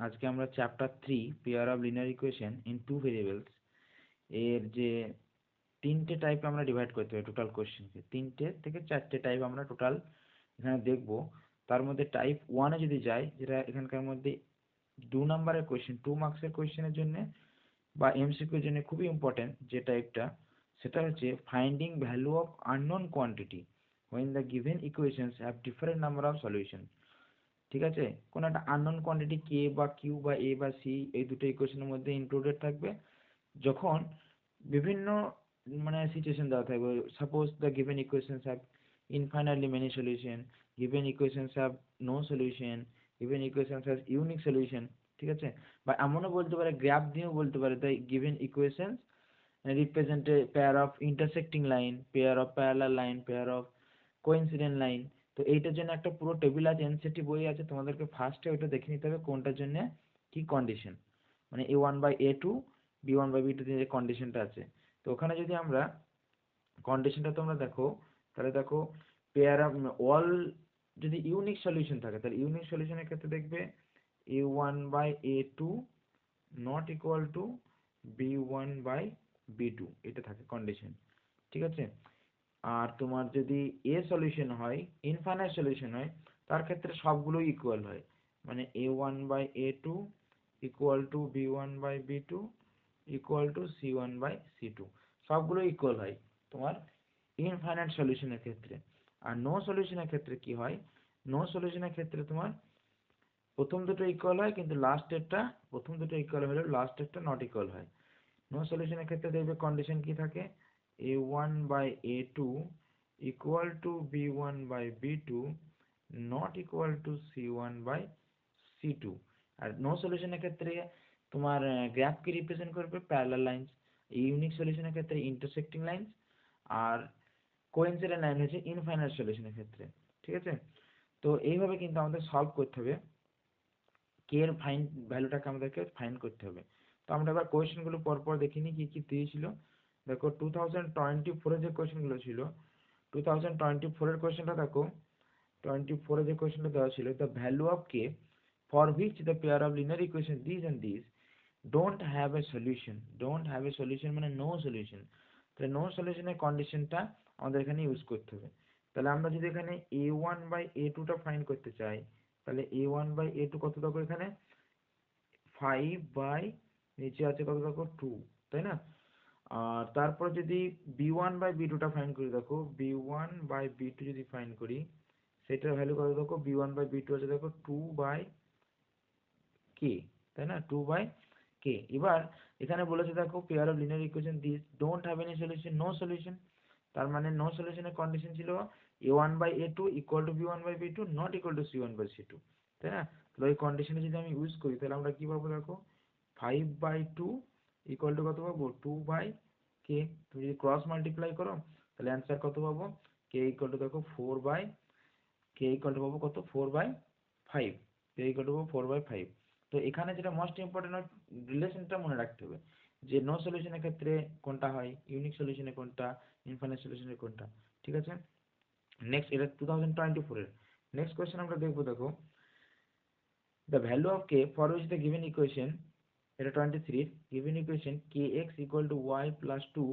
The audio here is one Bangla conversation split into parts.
আজকে আমরা chapter 3 pair of linear equation in two variables এর যে তিনটে টাইপ আমরা ডিভাইড করতে হবে টোটাল কোশ্চেনকে, তিনটে থেকে চারটে টাইপ আমরা টোটাল এখানে দেখব। তার মধ্যে টাইপ 1-এ যদি যাই, যেটা এখানকার মধ্যে 2 নম্বরের কোশ্চেন, 2 মার্কসের কোশ্চেনের জন্য বা এমসিকিউর জন্য খুবই ইম্পর্টেন্ট যে টাইপটা, সেটা হচ্ছে finding value of unknown quantity when the given equations have different number of solution। ঠিক আছে, কোনো একটা আননোন কোয়ান্টিটি কে বা কিউ বা এ বা সি, এই দুটো ইকুয়েশনের মধ্যে ইনক্লুডেড থাকবে যখন বিভিন্ন মানে সিচুয়েশন দেওয়া থাকবে। Suppose the given equations have infinitely many solution, given equations have no solution, given equations have unique solution. ঠিক আছে, বা এমনও বলতে পারে, গ্রাফ দিয়েও বলতে পারে, the given equations represent a pair of intersecting line, pair of parallel line, pair of coincident line। তো এইটার জন্য একটা পুরো টেবিল আছে, এনসিটি বই আছে, তোমাদেরকে ফার্স্টে ওইটা দেখে নিতে হবে কোনটার জন্য কি কন্ডিশন, মানে A1/A2 B1/B2 যে কন্ডিশনটা আছে। তো ওখানে যদি আমরা কন্ডিশনটা তোমরা দেখো, তাহলে দেখো পেয়ার অফ অল যদি ইউনিক সলিউশন থাকে, তাহলে ইউনিক সলিউশনের ক্ষেত্রে দেখবে A1/A2 not equal to B1/B2, এটা থাকে কন্ডিশন। ঠিক আছে, আর তোমার যদি এ সলিউশন হয়, ইনফাইনাইট সলিউশন হয়, তার ক্ষেত্রে সবগুলোই ইকুয়াল হয়, মানে A1/A2 equal to B1/B2 equal to C1/C2, সবগুলো ইকুয়াল হয় তোমার ইনফাইনাইট সলিউশনের ক্ষেত্রে। আর নো সলিউশনের ক্ষেত্রে কি হয়, নো সলিউশনের ক্ষেত্রে তোমার প্রথম দুটো ইকুয়াল হয় কিন্তু লাস্টেরটা, প্রথম দুটো ইকুয়াল হলেও লাস্টেরটা নট ইকুয়াল হয়। নো সলিউশনের ক্ষেত্রে দেখবে কন্ডিশন কি থাকে, A1/A2 equal to B1/B2 not equal to C1/C2। আর নো সলিউশনের ক্ষেত্রে তোমার গ্রাফকে রিপ্রেজেন্ট করবে প্যারালাল লাইন্স, ইউনিক সলিউশনের ক্ষেত্রে ইন্টারসেক্টিং লাইন্স, আর কোইন্সিডেন্ট লাইন হচ্ছে ইনফাইনাইট সলিউশনের ক্ষেত্রে। ঠিক আছে, তো এইভাবে কিন্তু আমাদের সলভ করতে হবে, কে এর ফাইন্ড ভ্যালুটাকে আমাদেরকে ফাইন্ড করতে হবে। তো আমরা এবার কোয়েশ্চেনগুলো পরপর দেখিনি কি কি দিয়েছিল। দেখো 2024-এ যে কোয়েশ্চেনগুলো ছিল, 2024-এর কোয়েশ্চেনটা দেখো, 24-এ যে কোয়েশ্চেনটা দেওয়া ছিল, the value of K for which the pair of linear equation this and this don't have a solution, don't have a solution মানে নো সলিউশন। তাহলে নো সলিউশনের কন্ডিশনটা আমাদের এখানে ইউজ করতে হবে। তাহলে আমরা যদি এখানে A1/A2টা ফাইন্ড করতে চাই, তাহলে A1/A2 কত দেখো এখানে 5 বাই নিচে আছে কত দেখো 2, তাই না? আর তারপর যদি B1/B2টা ফাইন্ড করি, দেখো B1/B2 যদি ফাইন্ড করি, সেটার ভ্যালু কত দেখো, B1/B2 আছে দেখো 2/K, তাই না? 2/K। এবার এখানে বলেছে দেখো pair of linear equation this don't have any solution, no solution. তার মানে নো সলিউশনের কন্ডিশন ছিল A1/A2 equal to B1/B2 not equal to C1/C2, তাই না? তাহলে ওই কন্ডিশনে যদি আমি ইউজ করি, তাহলে আমরা কি পাবো দেখো, 5/2 ইকুয়াল টু কত পাবো, 2/K। তুমি যদি ক্রস মাল্টিপ্লাই করো তাহলে অ্যান্সার কত পাবো, K ইকুয়াল টু দেখো 4/K ইকুয়াল টু পাবো কত, 4/5। K ইকুয়াল টু পাবো 4/5। তো এখানে যেটা মোস্ট ইম্পর্টেন্ট রিলেশনটা মনে রাখতে হবে, যে নো সলিউশনের ক্ষেত্রে কোনটা হয়, ইউনিক সলিউশনে কোনটা, ইনফাইনাইট সলিউশনে কোনটা। ঠিক আছে, নেক্সট এটা 2024-এর নেক্সট কোয়েশ্চেন আমরা দেখবো। দেখো the value of k for which the given equation, এটা 23 given equation kx equal to y plus 2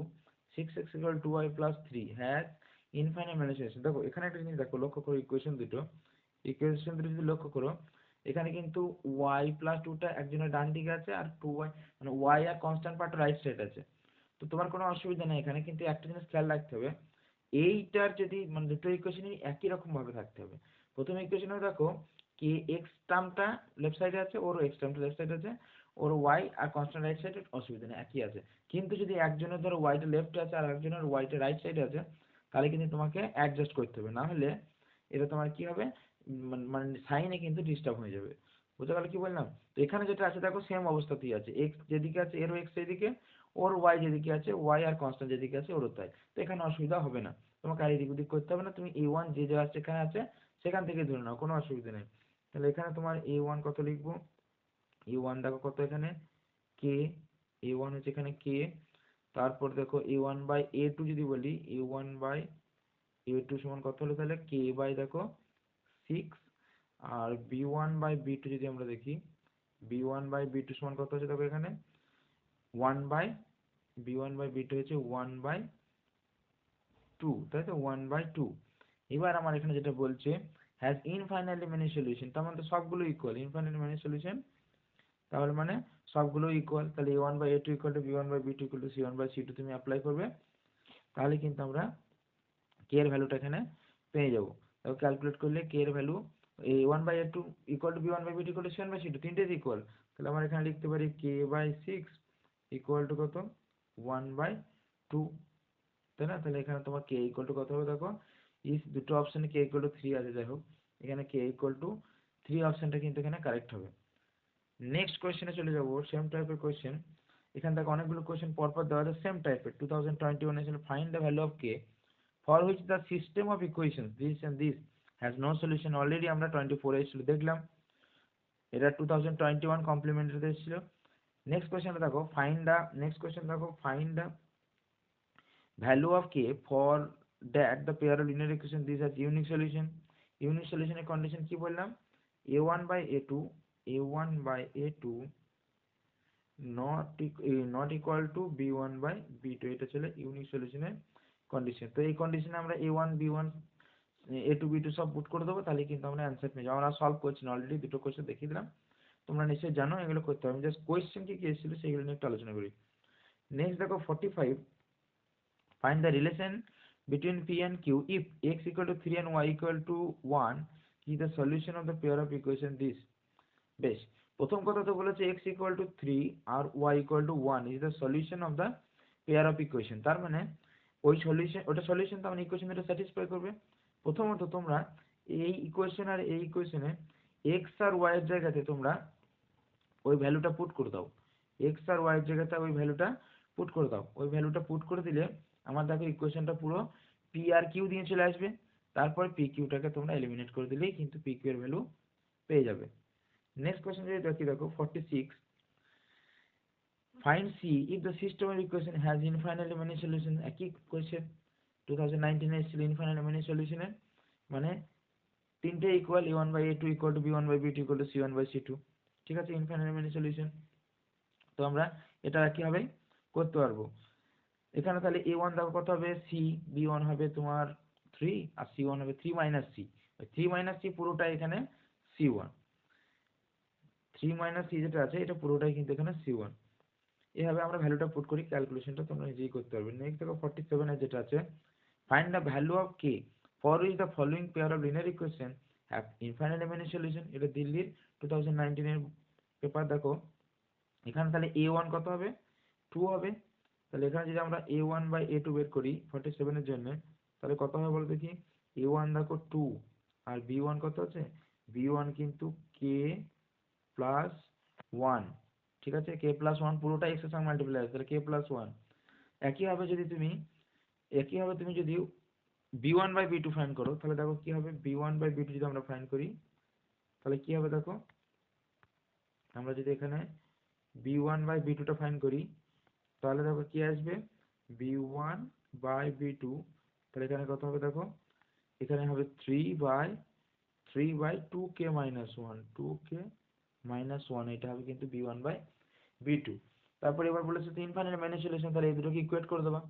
6x equal to y plus 3 has infinite manipulation। দেখো এখানে একটা জিনিস দেখো, লক্ষ্য করো ইকুয়েশন দুটো যদি লক্ষ্য করো, এখানে কিন্তু y plus 2টা একজনের ডান দিকে আছে, আর 2y মানে y আর কনস্ট্যান্ট পার্ট রাইট সাইড আছে। তো তোমার কোনো অসুবিধা নেই এখানে, কিন্তু একটা জিনিস খেয়াল রাখতে হবে, এইটার যদি মানে দুটো ইকুয়েশনই একই রকম ভাবে থাকতে হবে। প্রথম ইকুয়েশনে দেখো কে এক্স টার্মটা লেফট সাইডে আছে, ওর এক্স টার্মটা লেফট সাইডে আছে, ওর ওয়াই আর কনস্ট্যান্ট রাইট সাইডে, অসুবিধা নেই একই আছে। কিন্তু যদি একজনের ধরো ওয়াইটা লেফটে আছে আর একজনের ওয়াইটা রাইট সাইডে আছে, তাহলে কিন্তু তোমাকে অ্যাডজাস্ট করতে হবে, না হলে এটা তোমার কি হবে, মানে সাইনে কিন্তু ডিস্টার্ব হয়ে যাবে। বুঝতে পারলে কি বললাম? তো এখানে যেটা আছে দেখো সেম অবস্থাতেই আছে, এক্স যেদিকে আছে এরও এক্স এদিকে, ওর ওয়াই যেদিকে আছে ওয়াই আর কনস্ট্যান্ট যেদিকে আছে ওরও তাই। তো এখানে অসুবিধা হবে না, তোমাকে আর এদিক ওদিক করতে হবে না, তুমি A1 যে যা যেখানে আছে সেখান থেকে ধরে নাও, কোনো অসুবিধা নেই। তাহলে এখানে তোমার A1 কত লিখবো, A1 দেখো কত এখানে কে, A1 হচ্ছে এখানে কে। তারপর দেখো A1/A2 যদি বলি, A1/A2 সমান কত হলো, তাহলে K/দেখো 6। আর B1/B2 যদি আমরা দেখি, b1/b2 সমান কত হচ্ছে দেখো এখানে 1/b1/b2 হচ্ছে 1/2, তাই তো 1/2। এবার আমার এখানে যেটা বলছে হ্যাজ ইনফাইনাইটলি মেনি সলিউশন, তার মানে তো সবগুলো ইকুয়াল, ইনফাইনাইটলি মেনি সলিউশন তাহলে মানে সবগুলো ইকুয়াল, তাহলে a1/a2 equal to b1/b2 equal to c1/c2 তুমি অ্যাপ্লাই করবে, তাহলে কিন্তু আমরা কে এর ভ্যালুটা এখানে পেয়ে যাবো। তাহলে ক্যালকুলেট করলে কে এর value a1/a2 equal to b1/b2 equal to c1/c2 তিনটেই ইকুয়াল, তাহলে আমরা এখানে লিখতে পারি k/6 ইকুয়াল টু কত 1/2, তাই না? তাহলে এখানে তোমার কে ইকুয়াল টু কত হবে দেখো, ইস দুটো অপশনে কে ইকুয়াল টু 3 আছে, যাই হোক এখানে কে ইকুয়াল টু 3 অপশনটা কিন্তু এখানে কারেক্ট হবে। নেক্সট কোয়েশ্চেনে চলে যাবো, সেম টাইপের কোয়েশ্চেন। এখান থেকে অনেকগুলো কোয়েশ্চেন পরপর দেওয়া আছে সেম টাইপের। 2021 ছিল find the value of K for which the system of equations this and this has no solution. Already আমরা 24 এসেছিল দেখলাম, এটা 2021 কমপ্লিমেন্টারিতে এসেছিল। নেক্সট কোয়েশ্চেনটা দেখো, find the value of K for that the pair of linear equation this has unique solution. Unique সলিউশনের কন্ডিশন কি বললাম, a1/a2 not equal to b1/b2, এটা ছিল ইউনিক সলিউশনের কন্ডিশন। তো এই কন্ডিশনে আমরা a1 b1 a2 b2 সব পুট করে দেবো, তাহলে কিন্তু আমরা অ্যান্সার পেয়ে যাবো। আমরা সলভ করছি না, অলরেডি দুটো কোয়েশ্চেন দেখিয়ে দিলাম, তোমরা নিশ্চয়ই জানো এগুলো করতে হবে। আমি জাস্ট কোয়েশ্চেন কি এসেছিল সেগুলো নিয়ে একটু আলোচনা করি। নেক্সট দেখো 45, find the relation between p and q if x equal to 3 and y equal to 1 is the solution of the pair of equation this। বেশ, প্রথম কথা তো বলেছে x equal to 3 R y equal to 1 is the solution of the pair of equation, তার মানে ওই সলিউশন, ওটা সলিউশন, তার মানে ইকুয়েশন এটা স্যাটিসফাই করবে। প্রথমত তোমরা এই ইকুয়েশন আর এই ইকুয়েশনে x আর y এর জায়গাতে তোমরা ওই ভ্যালুটা পুট করে দাও, x আর y এর জায়গাতে ওই ভ্যালুটা পুট করে দাও। ওই ভ্যালুটা পুট করে দিলে আমার দেখো ইকুয়েশনটা পুরো পি আর কিউ দিয়ে চলে আসবে, তারপর পি কিউটাকে তোমরা এলিমিনেট করে দিলেই কিন্তু পি কিউ এর ভ্যালু পেয়ে যাবে। নেক্সট কোয়েশ্চেন যদি দেখো 46, find c if the system of equation has infinitely many solution. একই কোয়েশ্চেন 2019 এ ছিল ইনফাইনাইটলি মেনি সলিউশনের, মানে তিনটে equal a1/a2 equal to b1/b2 equal to c1/c2, ঠিক আছে, ইনফাইনাইটলি মেনি সলিউশন। তো আমরা এটা কিভাবে করতে পারবো, এখানে তাহলে a1 দেখো কত হবে c, b1 হবে তোমার 3 আর c1 হবে 3 মাইনাস c, 3 মাইনাস c পুরোটা এখানে c1, 3 মাইনাস c যেটা আছে এটা পুরোটাই কিন্তু এখানে c1। এভাবে আমরা ভ্যালুটা পুট করি, ক্যালকুলেশনটা তোমরা নিজেই করতে পারবে। নেক্সট দেখো 47 এর যেটা আছে, find the value of k for which the following pair of linear equation have infinitely many solution. এটা দিল্লির 2019 এর পেপার। দেখো এখানে তাহলে a1 কত হবে 2 হবে, তাহলে এখানে যদি আমরা a1/a2 বের করি 47 এর জন্য, তাহলে কত হবে বলো দেখি, a1 দেখো 2 আর b1 কত আছে, b1 কিন্তু k প্লাস 1, ঠিক আছে, k প্লাস 1 পুরোটাই x এর সঙ্গে মাল্টিপ্লাই আছে, তাহলে k প্লাস 1। একইভাবে তুমি যদি b1/b2 ফাইন্ড করো, তাহলে দেখো কি হবে, b1/b2 যদি আমরা ফাইন্ড করি তাহলে কি হবে দেখো, আমরা যদি এখানে b1/b2 টা ফাইন্ড করি তাহলে দেখো কি আসবে b1/b2, তাহলে এখানে কত হবে দেখো, এখানে হবে 3/2k minus 1, 2k minus 1, এটা হবে কিন্তু b1/b2। তারপর এবার বলেছে তো ইনফাইনাইট মেনি সলিউশন, তাহলে এদেরকে ইকুয়েট করে দেবা,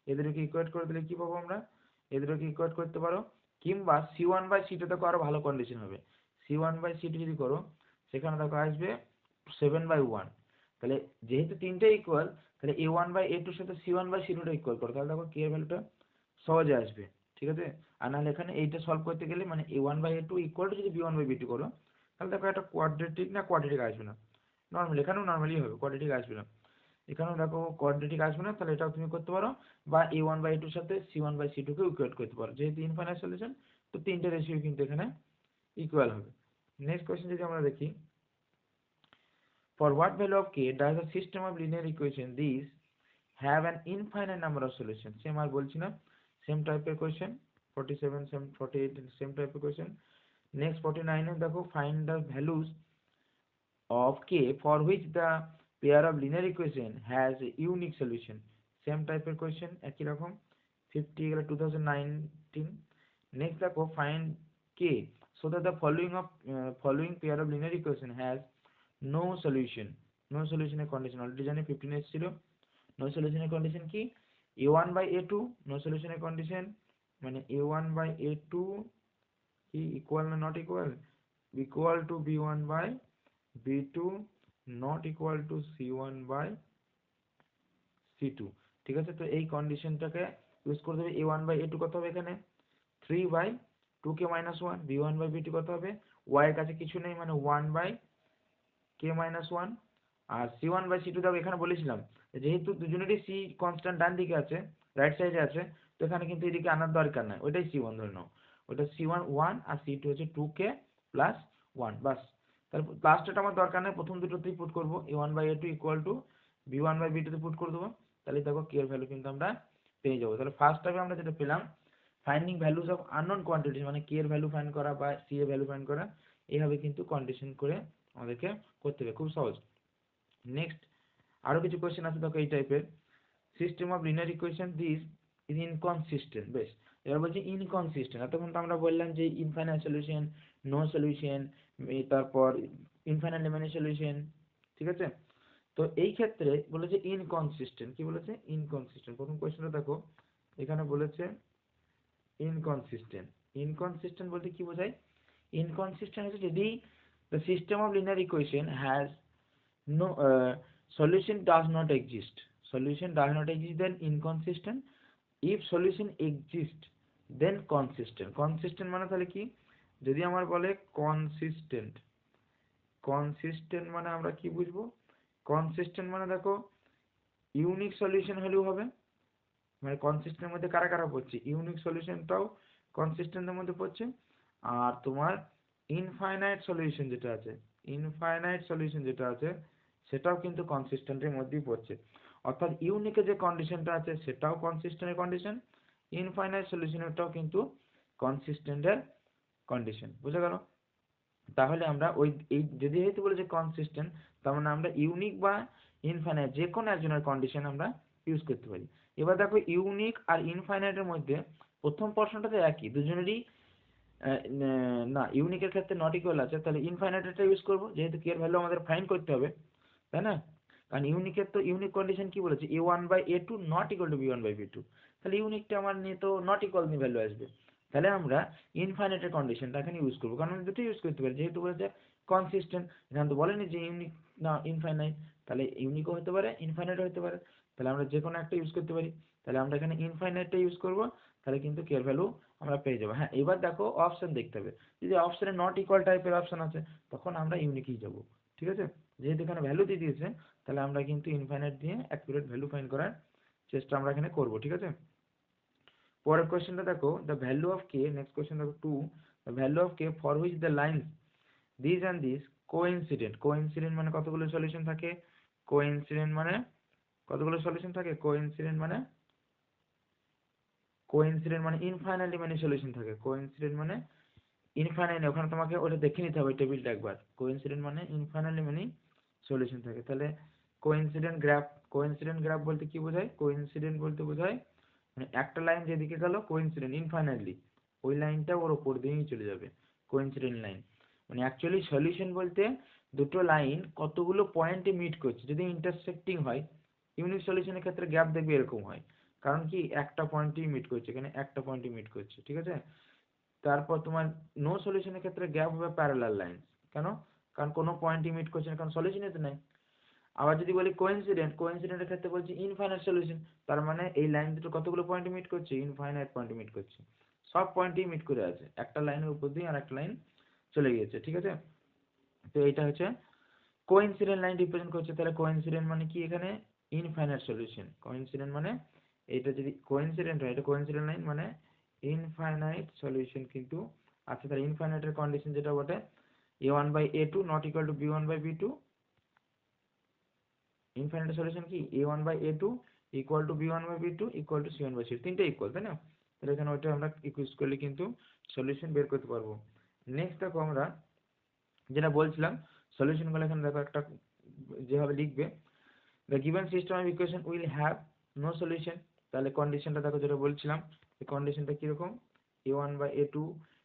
এদেরকে ইকুয়েট করে দিলে কি পাবো আমরা, এদেরকে ইকুয়েট করতে পারো, কিংবা c1/c2 দেখো আরো ভালো কন্ডিশন হবে, c1/c2 যদি করো সেখানে দেখো আসবে 7/1, তাহলে যেহেতু তিনটে ইকুয়াল তাহলে a1/a2 এর সাথে c1/c2 টা ইকুয়াল করো, তাহলে দেখো k এর ভ্যালুটা সহজে আসবে, ঠিক আছে। আর নাহলে এখানে এইটা সলভ করতে গেলে মানে a1/a2 ইকুয়াল টু যদি b1/b2 করো তাহলে দেখো একটা কোয়াড্রেটিক না কোয়াড্রেটিক আসবে না, নর্মাল এখানেও নর্মালি হবে, কোয়াড্রেটিক আসবে না, এখানেও দেখো কোয়াড্রেটিক আসবে না, তাহলে এটাও তুমি করতে পারো, বা a1/a2 এর সাথে c1/c2 কে ইকুয়েট করতে পারো, যেহেতু ইনফাইনাইট সলিউশন তো তিনটে রেশিও কিন্তু এখানে ইকুয়াল হবে। নেক্সট কোয়েশ্চেন যদি আমরা দেখি, for what value of k does a system of linear equation these have an infinite number of solutions। Same আর বলছি না, সেম টাইপের কোয়েশ্চেন 47 সেম 48 সেম টাইপের কোয়েশ্চেন। নেক্সট 49 এ দেখো find the values of k for which the pair of linear equation has a unique solution। Same টাইপের কোয়েশ্চেন একই রকম 50 এগুলো 2019। নেক্সট দেখো find k so that the following pair of linear equation has no solution, no সলিউশনের কন্ডিশন অলরেডি জানি 15 এসেছিল। নো সলিউশনের কন্ডিশন কি, a1/a2 নো সলিউশনের কন্ডিশন মানে a1/a2 কি ইকুয়াল না not equal, equal to b1/b2 not equal to c1/c2। ঠিক আছে, তো এই কন্ডিশনটাকে ইউজ করে দেবে। a1/a2 কত হবে এখানে 3/2k-1, b1/b2 কত হবে, y এর কাছে কিছু নেই মানে 1/k-1, আর c1/c2 দেখো এখানে বলেছিলাম যেহেতু দুজনেরই c কনস্ট্যান্ট ডান দিকে আছে, রাইট সাইডে আছে, তো এখানে কিন্তু এদিকে আনার দরকার নাই, ওইটাই c1 ধরে নাও, ওটা c1 1 আর c2 হচ্ছে 2k+1 বাস। তাহলে লাস্টটা আমার দরকার নেই, প্রথম দুটোতেই পুট করবো, a1/a2 ইকুয়াল টু b1/b2 তে পুট করে দেবো, তাহলে দেখো k এর ভ্যালু কিন্তু আমরা পেয়ে যাবো। তাহলে ফার্স্ট টাইমে আমরা যেটা পেলাম finding values of unknown quantities মানে k এর ভ্যালু ফাইন্ড করা বা c এর ভ্যালু ফাইন্ড করা, এইভাবে কিন্তু কন্ডিশন করে আমাদেরকে করতে হবে, খুব সহজ। নেক্সট আরো কিছু কোয়েশ্চেন আছে দেখো এই টাইপের, system of linear equation this is inconsistent. বেশ, এবার বলছি ইনকনসিস্টেন্ট। এতক্ষণ তো আমরা বললাম যে ইনফাইনাইট সলিউশন, নো সলিউশন, তারপর ইনফাইনাইট মেনি সলিউশন, ঠিক আছে। তো এই ক্ষেত্রে বলেছে ইনকনসিস্টেন্ট, কি বলেছে ইনকনসিস্টেন্ট। প্রথম কোয়েশ্চেনটা দেখো এখানে বলেছে ইনকনসিস্টেন্ট। ইনকনসিস্টেন্ট বলতে কি বোঝায়, ইনকনসিস্টেন্ট হচ্ছে যদি the system of linear equation has no solution does not exist, solution does not exist then inconsistent, if solution exists then consistent। consistent মানে তাহলে কি, যদি আমার বলে consistent, consistent মানে আমরা কি বুঝবো, consistent মানে দেখো ইউনিক সলিউশন হলেও হবে, মানে কনসিস্টেন্টের মধ্যে কারা কারা পড়ছে, ইউনিক সলিউশনটাও কনসিস্টেন্টের মধ্যে পড়ছে, আর তোমার ইনফাইনাইট সলিউশন যেটা আছে, ইনফাইনাইট সলিউশন যেটা আছে সেটাও কিন্তু কনসিস্টেন্টের মধ্যেই পড়ছে। অর্থাৎ ইউনিকের যে কন্ডিশনটা আছে সেটাও কনসিস্টেন্টের কন্ডিশন, ইনফাইনাইট সলিউশনেরটাও কিন্তু কনসিস্টেন্টের কন্ডিশন, বুঝা গেল। তাহলে আমরা ওই এই যদি যেহেতু বলেছে কনসিস্টেন্ট, তার মানে আমরা ইউনিক বা ইনফাইনাইট যে কোনো একজনের কন্ডিশন আমরা ইউজ করতে পারি। এবার দেখো ইউনিক আর ইনফাইনাইটের মধ্যে প্রথম প্রশ্নটাতে একই, দুজনেরই না ইউনিকের ক্ষেত্রে নট ইকুয়াল আছে, তাহলে ইনফাইনাইটটা ইউজ করবো যেহেতু কে এর ভ্যালু আমাদের ফাইন্ড করতে হবে, তাই না। কারণ ইউনিকের তো ইউনিক কন্ডিশন কি বলেছে, a1/a2 not equal to b1/b2, তাহলে ইউনিকটা আমার নিয়ে তো নট ইকুয়াল নিয়ে ভ্যালু আসবে, তাহলে আমরা ইনফাইনাইটের কন্ডিশনটা এখানে ইউজ করবো, কারণ আমি দুটো ইউজ করতে পারি, যেহেতু বলেছে কনসিস্টেন্ট, এখানে তো বলেনি যে ইউনিক না ইনফাইনাইট, তাহলে ইউনিকও হতে পারে ইনফাইনাইটও হতে পারে, তাহলে আমরা যে কোনো একটা ইউজ করতে পারি, তাহলে আমরা এখানে ইনফাইনাইটটা ইউজ করবো, তাহলে কিন্তু কে এর ভ্যালু আমরা পেয়ে যাবো। হ্যাঁ, এবার দেখো অপশন দেখতে হবে, যদি অপশনে নট ইকুয়াল টাইপের অপশন আছে তখন আমরা ইউনিকই যাবো, ঠিক আছে। যেহেতু এখানে ভ্যালু দিয়ে দিয়েছে তাহলে আমরা কিন্তু ইনফাইনাইট দিয়ে অ্যাকুরেট ভ্যালু ফাইন্ড করার চেষ্টা আমরা এখানে করবো, ঠিক আছে। পরের কোয়েশ্চেনটা দেখো, the value of K, next question দেখো 2, the value of K for which the lines this and this coincident. Coincident মানে কতগুলো সলিউশন থাকে, কোইন্সিডেন্ট মানে কতগুলো সলিউশন থাকে, কোইন্সিডেন্ট মানে ইনফাইনাইটলি মেনি সলিউশন থাকে, কোইন্সিডেন্ট মানে ইনফাইনাইট, ওখানে তোমাকে ওটা দেখে নিতে হবে টেবিলটা একবার, কোইন্সিডেন্ট মানে ইনফাইনাইটলি মেনি সলিউশন থাকে। তাহলে কোইন্সিডেন্ট গ্রাফ বলতে কি বোঝায়, কোইন্সিডেন্ট বলতে বোঝায় মানে একটা লাইন যেদিকে গেল কোইন্সিডেন্ট ইনফাইনাইটলি ওই লাইনটা ওর উপর দিয়েই চলে যাবে, কোইন্সিডেন্ট লাইন মানে অ্যাকচুয়ালি সলিউশন বলতে দুটো লাইন কতগুলো পয়েন্টে মিট করছে, যদি ইন্টারসেক্টিং হয়, ইউনিক সলিউশনের ক্ষেত্রে গ্যাপ দেখবে এরকম হয়, কারণ কি একটা পয়েন্টেই মিট করছে, এখানে একটা পয়েন্টই মিট করছে, ঠিক আছে। তারপর তোমার নো সলিউশনের ক্ষেত্রে গ্যাপ হবে প্যারালাল লাইন, কেন, কারণ কোনো পয়েন্টই মিট করছে না, কারণ সলিউশনই তো নাই। আবার যদি বলি কোইন্সিডেন্ট, কোইন্সিডেন্টের ক্ষেত্রে বলছি ইনফাইনাইট সলিউশন, তার মানে এই লাইন দুটো কতগুলো পয়েন্টে মিট করছে, ইনফাইনাইট পয়েন্টে মিট করছে, সব পয়েন্টেই মিট করে আছে, একটা লাইনের উপর দিয়ে আর একটা লাইন চলে গিয়েছে, ঠিক আছে। তো এইটা হচ্ছে কোইন্সিডেন্ট লাইন রিপ্রেজেন্ট করছে, তাহলে কোইন্সিডেন্ট মানে কি এখানে ইনফাইনাইট সলিউশন, কোইন্সিডেন্ট মানে এটা যদি কোইন্সিডেন্ট হয় এটা কোইন্সিডেন্ট লাইন মানে ইনফাইনাইট সলিউশন কিন্তু আছে। তাহলে ইনফাইনাইটের কন্ডিশন যেটা বটে a1/a2 not equal to b1/b2, infinite solution কি a1/a2 equal to b1/b2 equal to c1/c2, তিনটে ইকুয়াল, তাই না। তাহলে এখানে ওইটা আমরা ইকুয়াল করলে কিন্তু সলিউশন বের করতে পারবো। নেক্সট দেখো আমরা যেটা বলছিলাম সলিউশনগুলো এখানে দেখো একটা যেভাবে লিখবে, the given system of equation will have no solution, তাহলে কন্ডিশনটা দেখো যেটা বলছিলাম এই কন্ডিশনটা কিরকম, a1/a2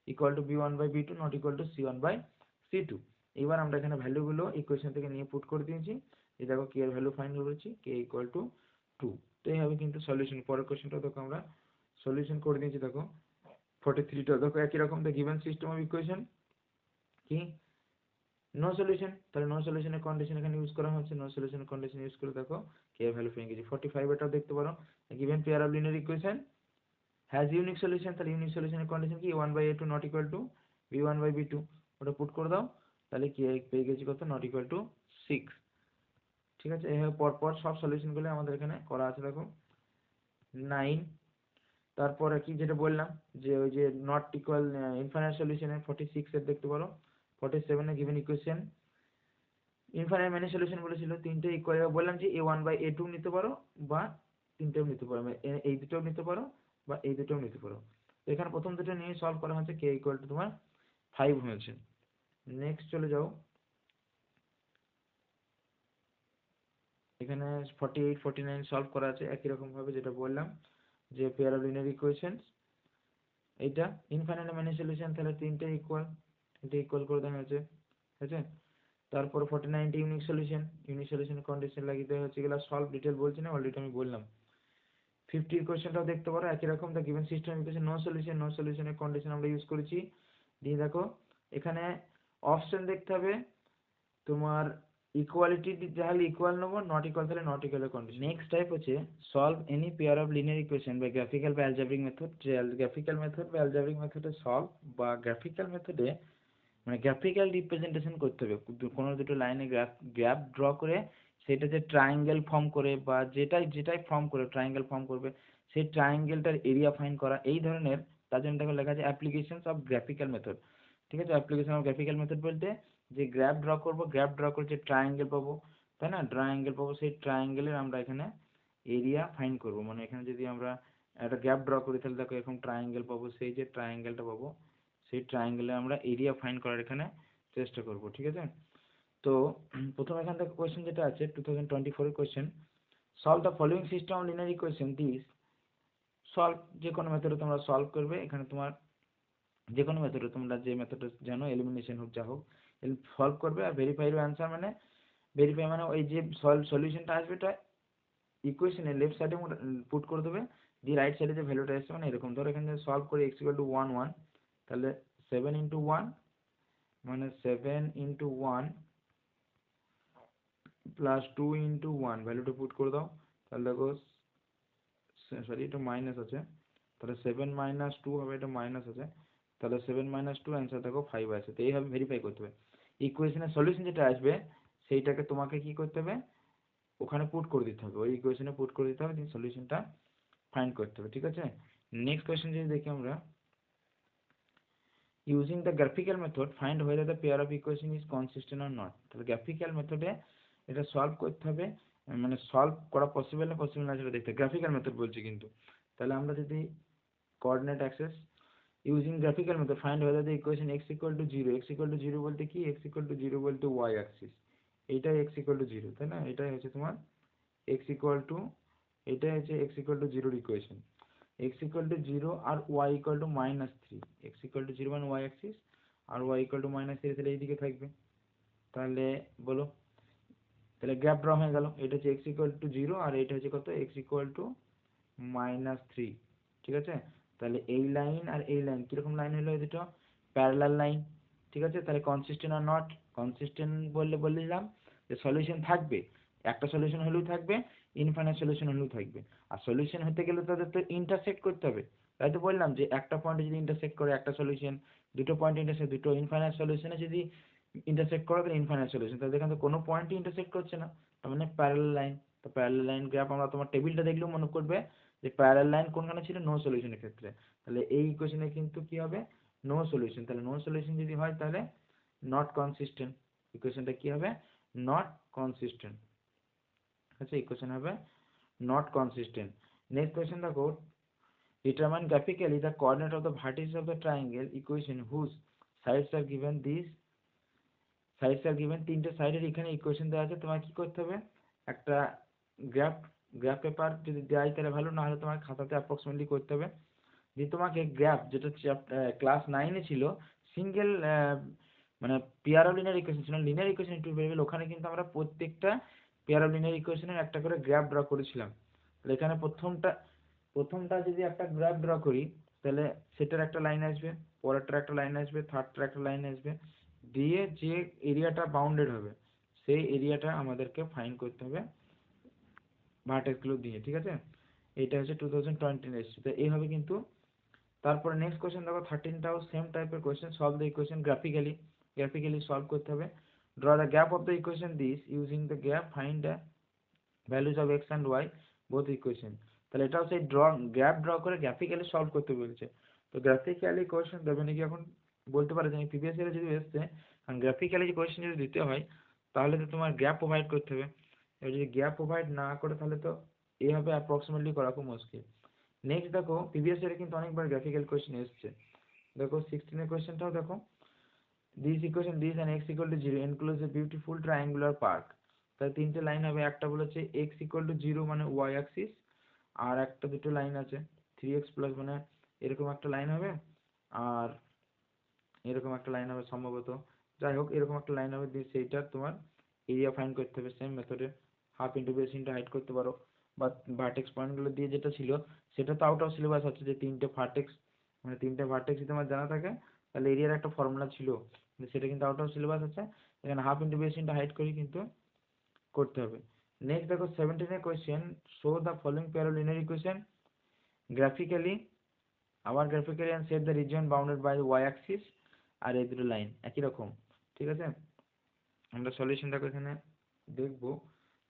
equal to b1/b2 not equal to c1/c2, এবার আমরা এখানে ভ্যালুগুলো ইকুয়েশন থেকে নিয়ে পুট করে দিয়েছি। এই দেখো কে এর ভ্যালু ফাইন্ড করেছি, কে ইকুয়াল টু 2। তো এই হবে কিন্তু সলিউশন। পরের কোশ্চেনটা দেখো আমরা সলিউশন করে দিয়েছি। দেখো 43টা দেখো একই রকম, the given system of equation কি নো সলিউশন, তাহলে নো সলিউশনের কন্ডিশন এখানে ইউজ করা হচ্ছে। নো সলিউশনের কন্ডিশন ইউজ করে দেখো কে এর ভ্যালু পেয়ে গেছি 45। এটাও দেখতে পারো given pair of linear equation has unique solution, তাহলে ইউনিক সলিউশনের কন্ডিশন কি a1/a2 not equal to b1/b2, ওটা পুট করে দাও, তাহলে কি পেয়ে গেছি কত, নট ইকুয়াল টু 6। ঠিক আছে, এইভাবে পরপর সব সলিউশনগুলো আমাদের এখানে করা আছে। দেখো 9, তারপরে কি যেটা বললাম যে ওই যে নট ইকুয়াল ইনফাইনাইট সলিউশনের 46 এর দেখতে পারো। 47 এ given equation infinite many solution বলেছিল, তিনটে ইকুয়াল বললাম যে a1/a2 নিতে পারো বা তিনটেও নিতে পারো, এই দুটোও নিতে পারো বা এই দুটোও নিতে পারো। তো এখানে প্রথম দুটো নিয়ে সলভ করা হচ্ছে, কে ইকুয়াল টু তোমার 5 হয়েছে। নেক্সট চলে যাও, এখানে 48 49 সলভ করা আছে একই রকম ভাবে, যেটা বললাম যে পেয়ার অফ লিনিয়ার ইকুয়েশনস এইটা ইনফাইনাইট মেনি সলিউশন, তাহলে তিনটে ইকুয়াল করে দেওয়া হয়েছে। ঠিক আছে, তারপর 49 unique solution, unique solution condition লাগিয়ে দেওয়া হচ্ছে। এগুলো সলভ ডিটেল বলছি না, অলরেডি আমি বললাম। 50 কোশ্চেনটাও দেখতে পারো একই রকম, the given system equation no solution, no সলিউশনের কন্ডিশন আমরা ইউজ করেছি। দিয়ে দেখো এখানে অপশন দেখতে হবে তোমার ইকুয়ালিটি দিতে হলে ইকুয়াল নেবো, নট ইকুয়াল তাহলে not equal condition. Next type হচ্ছে solve any pair of linear equation by graphical বা অ্যালজেব্রিক মেথড। যে গ্রাফিক্যাল মেথড বা অ্যালজেব্রিক মেথডে সলভ বা গ্রাফিক্যাল মেথডে মানে গ্রাফিক্যাল রিপ্রেজেন্টেশন করতে হবে, কোনো দুটো লাইনে গ্রাফ ড্র করে সেটা যে ট্রায়াঙ্গেল ফর্ম করে বা যেটাই ফর্ম করে ট্রায়াঙ্গেল ফর্ম করবে, সেই ট্রায়াঙ্গেলটার এরিয়া ফাইন্ড করা, এই ধরনের। তার জন্য দেখো লেখা আছে অ্যাপ্লিকেশনস অফ গ্রাফিক্যাল মেথড। ঠিক আছে, অ্যাপ্লিকেশন অফ গ্রাফিক্যাল মেথড বলতে যে গ্রাফ ড্র করবো, গ্রাফ ড্র করে যে ট্রায়াঙ্গেল পাবো, তাই না, ট্রায়াঙ্গেল পাবো, সেই ট্রায়াঙ্গেলের আমরা এখানে এরিয়া ফাইন্ড করব। মানে এখানে যদি আমরা একটা গ্রাফ ড্র করি তাহলে দেখো এরকম ট্রায়াঙ্গেল পাবো, সেই যে ট্রায়াঙ্গেলটা পাবো সেই ট্রায়াঙ্গেলে আমরা এরিয়া ফাইন্ড করার এখানে চেষ্টা করব। ঠিক আছে, তো প্রথম এখান থেকে কোয়েশ্চেন যেটা আছে 2024 এর question, solve the following system of linear equation this. Solve যে কোনো মেথডে তোমরা সলভ করবে, এখানে তোমার যে কোনো মেথডে তোমরা যে মেথডে জানো, এলিমিনেশন হোক যা হোক, সলভ করবে। আর ভেরিফাই অ্যান্সার মানে ভেরিফাই মানে ওই যে সলিউশনটা আসবে এটা ইকুয়েশনের লেফট সাইডে পুট করে দেবে, দিয়ে রাইট সাইডে যে ভ্যালুটা আসছে মানে এরকম। ধরো এখানে সলভ করে x ইকুয়াল টু 1 1, তাহলে 7 ইন্টু 1 মানে 7 ইন্টু 1 প্লাস 2 ইন্টু 1 ভ্যালুটা পুট করে দাও, তাহলে দেখো সরি এটা মাইনাস আছে, তাহলে 7 মাইনাস 2 হবে, এটা মাইনাস আছে, তাহলে 7 মাইনাস 2 অ্যান্সার দেখো 5 আছে। তো এইভাবে ভেরিফাই করতে হবে, ইকুয়েশনের সলিউশন যেটা আসবে সেইটাকে তোমাকে কি করতে হবে, ওখানে পুট করে দিতে হবে, ওই ইকুয়েশনে পুট করে দিতে হবে, দিয়ে সলিউশনটা ফাইন্ড করতে হবে। ঠিক আছে, নেক্সট কোয়েশ্চেন যদি দেখি আমরা, using the graphical method find whether the pair of equation is consistent or not। তাহলে গ্রাফিক্যাল মেথডে এটা সলভ করতে হবে, মানে সলভ করা পসিবল না পসিবল না সেটা দেখতে হবে, গ্রাফিক্যাল মেথড বলছি কিন্তু। তাহলে আমরা যদি coordinate access using graphical method find whether the equation x equal to 0, x equal to 0 বলতে কি, x equal to 0 বলতে y অ্যাক্সিস, এইটাই x equal to 0, তাই না, এটাই হচ্ছে তোমার x equal to, এটাই হচ্ছে x equal to 0 equation. x equal to 0 আর y equal to -3, x equal to 0 মানে y অ্যাক্সিস আর y equal to -3, তাহলে এইদিকে থাকবে। তাহলে বলো, তাহলে গ্যাপ ড্র হয়ে গেল, এটা হচ্ছে x equal to 0 আর এটা হচ্ছে কত, x equal to -3। ঠিক আছে, তাহলে এই লাইন আর এই লাইন কিরকম লাইন হলো, এই দুটো প্যারালাল লাইন। ঠিক আছে, তাহলে কনসিস্টেন্ট আর নট কনসিস্টেন্ট বললাম যে সলিউশন থাকবে, একটা সলিউশন হলেও থাকবে, ইনফাইনাইট সলিউশন হলেও থাকবে। আর সলিউশন হতে গেলে তাদের তো ইন্টারসেক্ট করতে হবে, তাই তো বললাম যে একটা পয়েন্টে যদি ইন্টারসেক্ট করে একটা সলিউশন, দুটো পয়েন্ট ইন্টারসেক্ট, দুটো ইনফাইনাইট সলিউশনে যদি ইন্টারসেক্ট করে তাহলে ইনফাইনাইট সলিউশন। তাহলে এখানে তো কোনো পয়েন্টই ইন্টারসেক্ট করছে না, তার মানে প্যারালাল লাইন। তো প্যারালাল লাইন গ্রাফ আমরা তোমার টেবিলটা দেখলেও মনে করবে যে প্যারালাল লাইন কোনখানে ছিল, নো সলিউশনের ক্ষেত্রে। তাহলে এই ইকুয়েশনে কিন্তু কি হবে, নো সলিউশন। তাহলে নো সলিউশন যদি হয় তাহলে নট কনসিস্টেন্ট, ইকুয়েশনটা কি হবে, নট কনসিস্টেন্ট। আচ্ছা, ইকুয়েশন হবে নট কনসিস্টেন্ট। নেক্সট কোয়েশ্চেন দেখো, determine graphically the coordinate of the vertices of the triangle equation whose sides are given this. Sides are given, তিনটে সাইডের এখানে ইকুয়েশন দেওয়া আছে, তোমার কি করতে হবে, একটা গ্রাফ গ্রাফ পেপার যদি দেয় তাহলে ভালো, না হলে তোমার খাতাতে অ্যাপ্রক্সিমেটলি করতে হবে। যে তোমাকে গ্রাফ যেটা ক্লাস 9-এ ছিল, সিঙ্গেল মানে পেয়ার অফ লিনিয়ার ইকুয়েশন ছিল লিনিয়ার ইকুয়েশন ইনটু ভেরিয়েবল, ওখানে কিন্তু আমরা প্রত্যেকটা পেয়ার অফ লিনিয়ার ইকুয়েশনের একটা করে গ্রাফ ড্র করেছিলাম। তাহলে এখানে প্রথমটা যদি একটা গ্রাফ ড্র করি, তাহলে সেটার একটা লাইন আসবে, পরেরটার একটা লাইন আসবে, থার্ডটার একটা লাইন আসবে, দিয়ে যে এরিয়াটা বাউন্ডেড হবে সেই এরিয়াটা আমাদেরকে ফাইন্ড করতে হবে ভার্টেক্স গুলো দিয়ে, ঠিক আছে। এটা হচ্ছে 2020 এসেছে, তো এইভাবে কিন্তু। তারপরে নেক্সট কোয়েশ্চেন দেখো 13টাও সেম টাইপের question, solve the equation graphically solve করতে হবে। Draw the graph of the equation this, using the graph find the values of x and y both equation. তাহলে এটাও সেই গ্যাপ ড্র করে গ্রাফিক্যালি সলভ করতে বলছে। তো গ্রাফিক্যালি কোয়েশ্চেন দেবে নাকি এখন বলতে পারে যে প্রিভিয়াস ইয়ারে যদি এসছে, কারণ গ্রাফিক্যালি যে কোয়েশ্চেন যদি দিতে হয় তাহলে তো তোমার গ্যাপ প্রোভাইড করতে হবে। এবার যদি গ্যাপ প্রোভাইড না করে তাহলে তো এইভাবে অ্যাপ্রক্সিমেটলি করা খুব মুশকিল। নেক্সট দেখো প্রিভিয়াস ইয়ারে কিন্তু অনেকবার গ্রাফিক্যাল কোয়েশ্চেন এসছে। দেখো 16 এর কোয়েশ্চেনটাও দেখো, this equation this and x equal to 0 enclose a beautiful triangular park. তাহলে তিনটে লাইন হবে, একটা বলেছে x ইকুয়াল টু 0 মানে y অ্যাক্সিস, আর একটা দুটো লাইন আছে 3x প্লাস মানে এরকম একটা লাইন হবে, আর এরকম একটা লাইন হবে সম্ভবত, যাই হোক এরকম একটা লাইন হবে, দিয়ে সেইটার তোমার এরিয়া ফাইন্ড করতে হবে সেম মেথডে। Half into base into height করতে পারো, বা ভার্টেক্স পয়েন্টগুলো দিয়ে যেটা ছিল সেটা তো আউট অফ সিলেবাস হচ্ছে, যে তিনটে ভার্টেক্স যদি আমার জানা থাকে তাহলে এরিয়ার একটা ফর্মুলা ছিল, কিন্তু সেটা কিন্তু আউট অফ সিলেবাস আছে। এখানে half into base into height করি কিন্তু করতে হবে। নেক্সট দেখো 17 এর question, show the following pair of linear equation graphically, আবার graphically and set the region bounded by y axis, আর এই দুটো লাইন একই রকম, ঠিক আছে। আমরা সলিউশনটাকে এখানে দেখবো,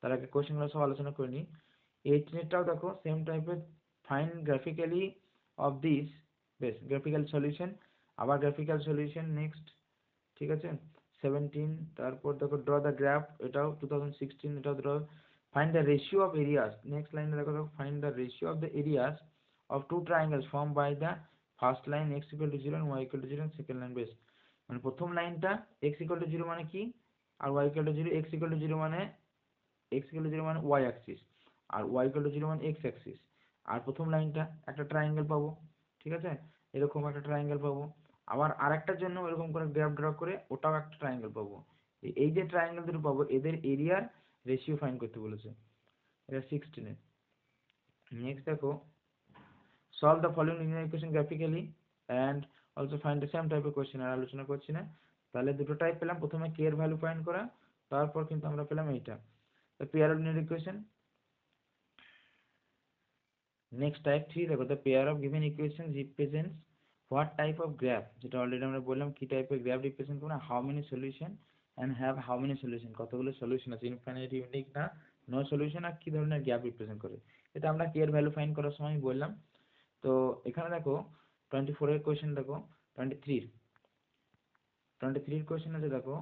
তার আগে কোয়েশ্চেনগুলো সব আলোচনা করে নিই। 18টাও দেখো সেম টাইপের, ফাইন্ড গ্রাফিক্যালি অফ দিস, বেশ গ্রাফিক্যাল সলিউশন, আবার গ্রাফিক্যাল সলিউশন নেক্সট, ঠিক আছে। 17, তারপর দেখো ড্র দ্য গ্রাফ, এটাও 2016, এটাও draw. Find the ratio of areas, next লাইনে দেখো find the ratio of the areas of two triangles form by the first line x equal to 0 and y equal to 0, second line. বেশ, মানে প্রথম লাইনটা x ইকুয়াল টু 0 মানে কি, আর y equal to 0, x equal to 0 মানে y অ্যাক্সিস, আর y ইকুয়াল টু 0 মানে x অ্যাক্সিস। আর প্রথম লাইনটা একটা ট্রায়াঙ্গেল পাবো, ঠিক আছে, এরকম একটা ট্রায়াঙ্গেল পাবো। আবার আরেকটার জন্য এরকম করে গ্রাফ ড্র করে ওটাও একটা ট্রায়াঙ্গেল পাবো। এই যে ট্রায়াঙ্গেল দুটো পাবো এদের এরিয়ার রেশিও ফাইন্ড করতে বলেছে, এটা 16 এ। নেক্সট দেখো, solve the following linear equation graphically and also find the same টাইপের কোয়েশ্চেন, আর আলোচনা করছি না। তাহলে দুটো টাইপ পেলাম, প্রথমে কে এর ভ্যালু ফাইন্ড করা, তারপর কিন্তু আমরা পেলাম এইটা pair of linear equation. Next type 3 দেখো, the pair of given equation represents what type of graph, যেটা অলরেডি আমরা বললাম কি টাইপের গ্রাফ রিপ্রেজেন্ট করে, how many solution and have how many solution, কতগুলো সলিউশন আছে, ইনফাইনাইট, ইউনিক না নো সলিউশন, আর কি ধরনের গ্যাপ রিপ্রেজেন্ট করে, এটা আমরা কে এর ভ্যালু ফাইন্ড করার সময় বললাম। তো এখানে দেখো 24 এর কোয়েশ্চেন দেখো, 23 এর কোয়েশ্চেন আছে দেখো,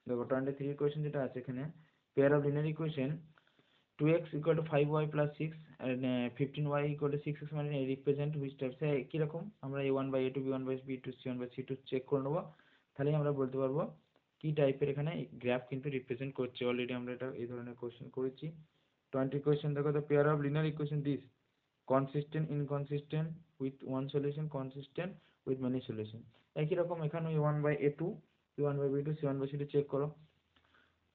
23 এর কোয়েশ্চেন যেটা আছে এখানে, pair of linear equation 2x equal to 5y plus 6 and 15y equal to 6x মানে represent which types, একই রকম আমরা a1 by a2 b1 by b2 c1 by c2 check করে নেবো, তাহলেই আমরা বলতে পারবো কি টাইপের এখানে গ্রাফ কিন্তু রিপ্রেজেন্ট করছে। অলরেডি আমরা এটা এই ধরনের কোশ্চেন করেছি। 20 কোশ্চেন দেখো, the pair of linear equation this consistent inconsistent with one solution consistent with many solution, একই রকম এখানে a1 by a2 b1 by b2 c1 by c2 check করো,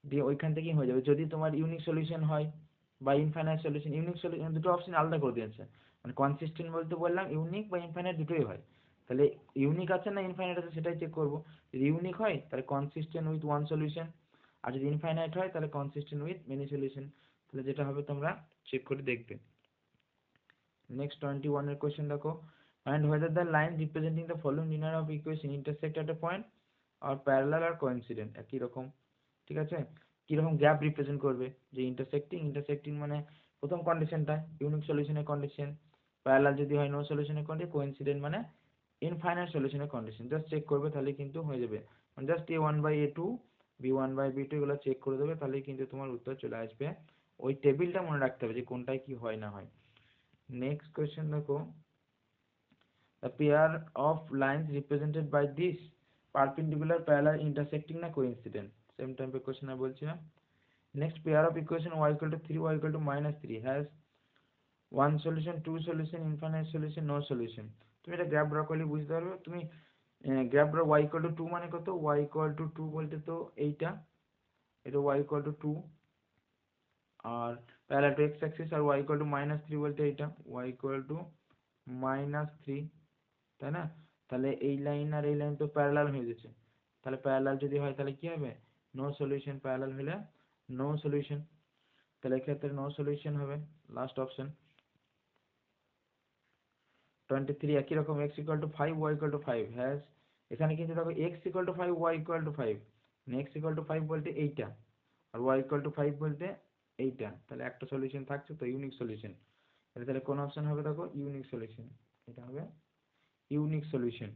দিয়ে ওইখান থেকেই হয়ে যাবে। যদি তোমার ইউনিক সলিউশন হয় বা ইনফাইনাইট সলিউশন, ইউনিক সলিউশন দুটো অপশন আলাদা করে দিয়েছে, মানে কনসিস্টেন্ট বলতে বললাম ইউনিক বা ইনফাইনাইট দুটোই হয়। তাহলে ইউনিক আছে না ইনফাইনাইট আছে সেটাই চেক করব, যদি ইউনিক হয় তাহলে কনসিস্টেন্ট উইথ ওয়ান সলিউশন, আর যদি ইনফাইনাইট হয় তাহলে কনসিস্টেন্ট উইথ মেনি সলিউশন। তাহলে যেটা হবে তোমরা চেক করে দেখবে। নেক্সট 21 এর কোশ্চেন দেখো, find whether the line representing the following linear of equation intersect at a point or parallel or coincident, একই রকম, ঠিক আছে। কিরকম গ্যাপ রিপ্রেজেন্ট করবে, যে ইন্টারসেক্টিং মানে প্রথম কন্ডিশনটা ইউনিক সলিউশনের কন্ডিশন, প্যারালাল যদি হয় নো সলিউশনের কন্ডিশন, কোইন্সিডেন্ট মানে ইনফাইনাইট সলিউশনের কন্ডিশন, জাস্ট চেক করবে তাহলে কিন্তু হয়ে যাবে। মানে just a1 by a2 b1 by b2 এগুলো চেক করে দেবে, তাহলেই কিন্তু তোমার উত্তর চলে আসবে। ওই টেবিলটা মনে রাখতে হবে যে কোনটায় কি হয় না হয়। নেক্সট কোয়েশ্চেন দেখো, the pair of lines represented by this perpendicular parallel intersecting না coincident, সেম টাইপের কোশ্চেন আমি বলছিলাম। next pair of equation y equal to 3 y equal to minus 3 has one solution, two solution, infinite solution, no solution, তুমি এটা গ্রাফ ড্র করলে বুঝতে পারবে। তুমি graph draw y equal to 2 মানে কত, y ইকুয়াল টু 2 বলতে তো এইটা, এটা y ইকুয়াল টু 2, আর প্যারালাল টু এক্স অ্যাক্সিস, আর y ইকুয়াল টু -3 বলতে এইটা y ইকুয়াল টু -3, তাই না? তাহলে এই লাইন আর এই লাইন তো প্যারালাল হয়ে যাচ্ছে, তাহলে প্যারালাল যদি হয় তাহলে কি হবে, নো সলিউশন। প্যারালাল হলে নো সলিউশন, তাহলে এক্ষেত্রে নো সলিউশন হবে লাস্ট অপশন। 23 একই রকম, x equal two 5 y equal two 5 has, এখানে কিন্তু দেখো x equal two 5 y equal two 5, x equal two 5 বলতে এইটা, আর y ইকুয়াল টু 5 বলতে এইটা, তাহলে একটা সলিউশন থাকছে তো ইউনিক সলিউশন। তাহলে কোন অপশন হবে দেখো, ইউনিক সলিউশন, এটা হবে unique solution.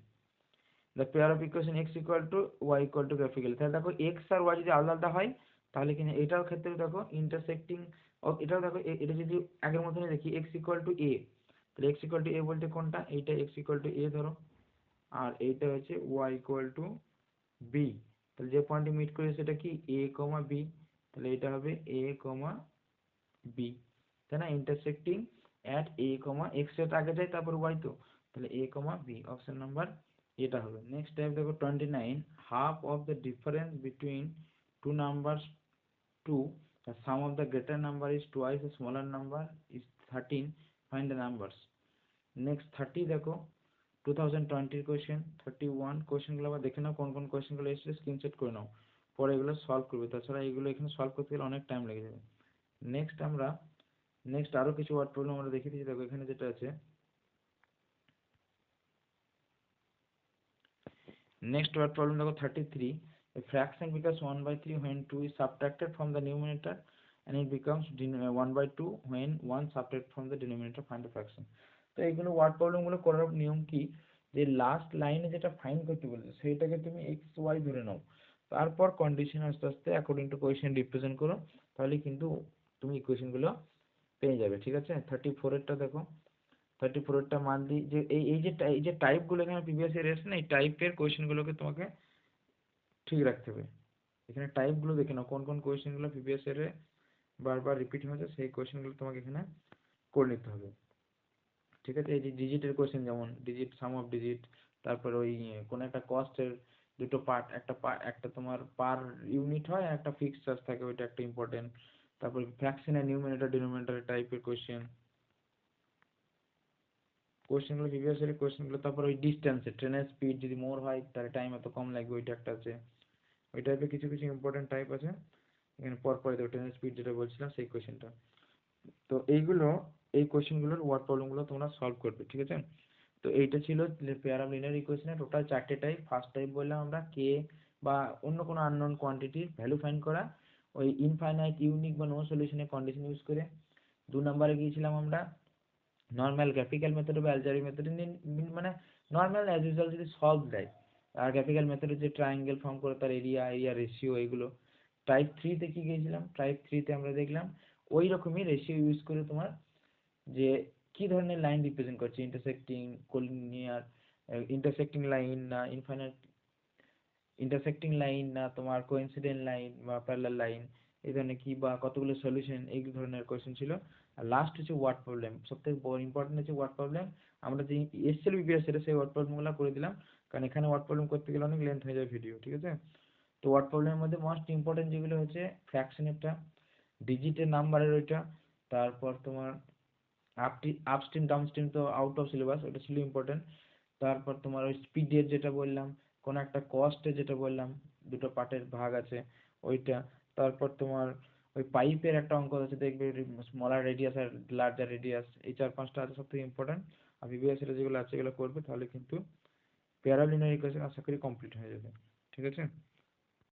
The pair of equation x equal two y equal two graphically, তাহলে দেখো x আর y যদি আলাদা আলাদা হয় তাহলে কিন্তু এটার ক্ষেত্রে দেখো ইন্টারসেক্টিং, এটাও দেখো এটা যদি আগের মতনই দেখি x ইকুয়াল টু a, তাহলে x ইকুয়াল টু a বলতে কোনটা, এইটা x ইকুয়াল টু a ধরো, আর এইটা হচ্ছে y ইকুয়াল টু b, তাহলে যে পয়েন্টে মিট করে সেটা কি a, b, তাহলে এটা হবে a, b, তাই না? ইন্টারসেক্টিং অ্যাট a, x এর আগে যায় তারপর y, তো তাহলে a, b, অপশন নাম্বার এটা হবে। নেক্সট টাইপ দেখো 29, half of the difference between two numbers 2, the sum of the greater number is twice the smaller number is 13, find the numbers। Next 30 দেখো 2020 কোয়েশ্চেন, 31 কোয়েশ্চেনগুলো আবার দেখে নাও কোন কোন কোয়েশ্চেনগুলো এসেছে, স্ক্রিনশট করে নাও, পরে এগুলো সলভ করবে, তাছাড়া এগুলো এখানে সলভ করতে গেলে অনেক টাইম লেগে যাবে। নেক্সট আরো কিছু ওয়ার্ড প্রবলেম আমরা দেখে দিচ্ছি, দেখো এখানে যেটা আছে, নেক্সট ওয়ার্ড প্রবলেম দেখো 33, a fraction becomes 1/3 when 2 is subtracted from the numerator and it becomes 1/2 when 1 subtracted from the denominator, find the fraction। তো এইগুলো ওয়ার্ড প্রবলেম গুলো করার নিয়ম কি, যে লাস্ট লাইনে যেটা ফাইন্ড করতে বলেছে সেইটাকে তুমি এক্স ওয়াই ধরে নাও, তারপর কন্ডিশন আস্তে আস্তে অ্যাকর্ডিং টু কোয়েশ্চেন রিপ্রেজেন্ট করো, তাহলে কিন্তু তুমি ইকুয়েশন গুলো পেয়ে যাবে। ঠিক আছে, 34 এরটা দেখো, 34 এরটা মানলি যে এই যে টাইপ গুলো এখানে প্রিভিয়াস ইয়ার এসেছে না, এই টাইপের কোয়েশ্চেন গুলোকে তোমাকে ঠিক রাখতে হবে। এখানে টাইপ গুলো দেখে নাও কোন কোন কোয়েশ্চেন গুলো প্রিভিয়াস ইয়ারে বারবার রিপিট হয়েছে, সেই কোয়েশ্চেন গুলো তোমাকে এখানে করে নিতে হবে। ঠিক আছে, এই যে ডিজিটের কোয়েশ্চেন, যেমন ডিজিট, সাম অফ ডিজিট, তারপর ওই কোন একটা কস্টের দুটো পার্ট, একটা তোমার পার ইউনিট হয় আর একটা ফিক্সড চার্জ থাকে, ওইটা একটা ইম্পর্টেন্ট। তারপর ফ্র্যাকশনের নিউমারেটর ডিনোমিনেটর টাইপের কোয়েশ্চেনগুলো প্রিভিয়াস ইয়ারের কোয়েশ্চেনগুলো। তারপর ওই ডিস্টেন্সে ট্রেনের স্পিড যদি মোর হয় তাহলে টাইম এত কম লাগবে, ওইটা একটা আছে। ওই টাইপের কিছু কিছু ইম্পর্টেন্ট টাইপ আছে এখানে, পরে দেবো ট্রেনের স্পিড যেটা বলছিলাম সেই কোয়েশ্চেনটা। তো এই কোয়েশ্চেনগুলোর ওয়ার্ড প্রবলেমগুলো তোমরা সলভ করবে। ঠিক আছে, তো এইটা ছিল পেয়ার অফ লিনিয়ার ইকুয়েশনের টোটাল 4টে টাইপ। ফার্স্ট টাইপ বললাম আমরা কে বা অন্য কোনো আননোন কোয়ান্টিটির ভ্যালু ফাইন্ড করা ওই ইনফাইনাইট, ইউনিক বা নো সলিউশনের কন্ডিশন ইউজ করে। 2 নম্বরে গিয়েছিলাম আমরা নর্মাল গ্রাফিক্যাল মেথড বা অ্যালজেব্রিক মেথড, মানে নর্মাল অ্যাজ ইউজুয়াল যদি সলভ দেয়, আর গ্রাফিক্যাল মেথডে যে ট্রায়াঙ্গেল ফর্ম করে তার এরিয়া রেশিও এগুলো। টাইপ 3-তে কি গিয়েছিলাম, টাইপ 3-তে আমরা দেখলাম ওই রকমই রেশিও ইউজ করে তোমার যে কি ধরনের লাইন রিপ্রেজেন্ট করছে, ইন্টারসেক্টিং, কোলিনিয়ার, ইন্টারসেক্টিং লাইন না ইনফাইনাইট ইন্টারসেক্টিং লাইন না তোমার কোইন্সিডেন্ট লাইন বা প্যারালাল লাইন, এই ধরনের কি বা কতগুলো সলিউশন, এই ধরনের কোয়েশ্চেন ছিল। আর লাস্ট হচ্ছে ওয়ার্ড প্রবলেম, সবথেকে বড় ইম্পর্টেন্ট হচ্ছে ওয়ার্ড প্রবলেম। আমরা যে এসএল বিপিএস এর সেই ওয়ার্ড প্রবলেমগুলো করে দিলাম, কারণ এখানে ওয়ার্ড প্রবলেম করতে গেলে অনেক লেন্থ হয়ে যায় ভিডিও। ঠিক আছে, তো ওয়ার্ড প্রবলেমের মধ্যে মোস্ট ইম্পর্টেন্ট যেগুলো হচ্ছে ফ্র্যাকশনেরটা, ডিজিটের নাম্বারের ওইটা, তারপর তোমার আপস্ট্রিম ডাউনস্ট্রিম তো আউট অফ সিলেবাস, ওটা ছিল ইম্পর্টেন্ট। তারপর তোমার ওই স্পিডের যেটা বললাম, কোন একটা কস্টের যেটা বললাম, দুটো পার্টের ভাগ আছে ওইটা। তারপর তোমার ওই পাইপের একটা অঙ্ক আছে দেখবে, smaller radius are larger radius, এই 4-5টা আছে সব থেকে ইম্পর্টেন্ট। আর বিবিএস এর যেগুলো আছে এগুলো করবে, তাহলে কিন্তু প্যারালিনিয়ার ইকুয়েশন আশা করি কমপ্লিট হয়ে যাবে। ঠিক আছে।